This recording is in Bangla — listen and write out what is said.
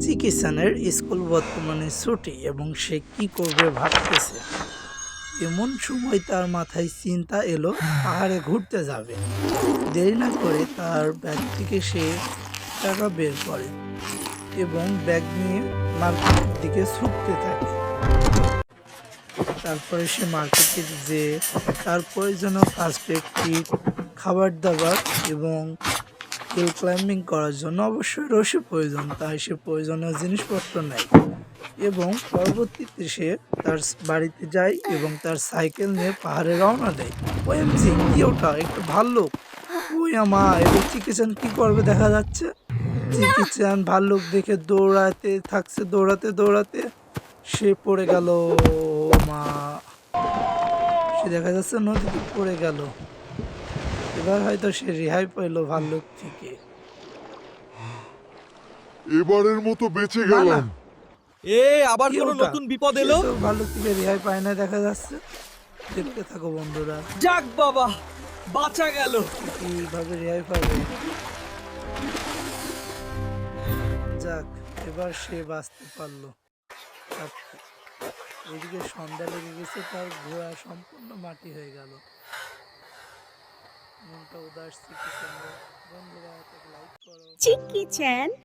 চিকিৎসানের স্কুল বর্তমানে ছুটি এবং সে কি করবে ভাবতেছে। এমন সময় তার মাথায় চিন্তা এলো পাহাড়ে ঘুরতে যাবে। দেরি না করে তার ব্যাগ থেকে সে টাকা বের করে এবং ব্যাগ নিয়ে মার্কেটের দিকে ছুটতে থাকে। তারপরে সে মার্কেটে যেয়ে তার প্রয়োজনীয় ফার্স্ট এড কিট, খাবার দাবার এবং হিল ক্লাইম্বিং করার জন্য অবশ্যই রশি প্রয়োজন, তাই সে প্রয়োজনীয় জিনিসপত্র নেয় এবং পরবর্তীতে সে তার বাড়িতে যায় এবং তার সাইকেল নিয়ে পাহাড়ে রওনা দেয়। ওএমজি কি ওটা একটা ভাল্লুক! ওই আমা এবার চিকিৎসান কি করবে দেখা যাচ্ছে। চিকিৎসান ভাল্লুক দেখে দৌড়াতে থাকছে, দৌড়াতে দৌড়াতে সে পড়ে গেল। ও মা! সে দেখা যাচ্ছে নদীতে পড়ে গেল। এবার হয়তো সে রেহাই পেল ভাল্লুক থেকে। এবারের মতো বেঁচে না না, গেলাম। আবার কি কোনো ওটা? নতুন বিপদ সে এলো? তো ভাল্লুক থেকে রেহাই পায় না দেখা যাচ্ছে। দেখতে থাকো বন্ধুরা, যাক বাবা, বাঁচা গেল। কিভাবে রেহাই পাবে। যাক, এবার সে বাঁচতে পারলো। তার এদিকে সন্ধ্যা লেগে গেছে, তার ঘোড়া সম্পূর্ণ মাটি হয়ে গেল। মনটা উদাস চিকিৎসা। বন্ধুরা, লাইক করো। চিকি চ্যান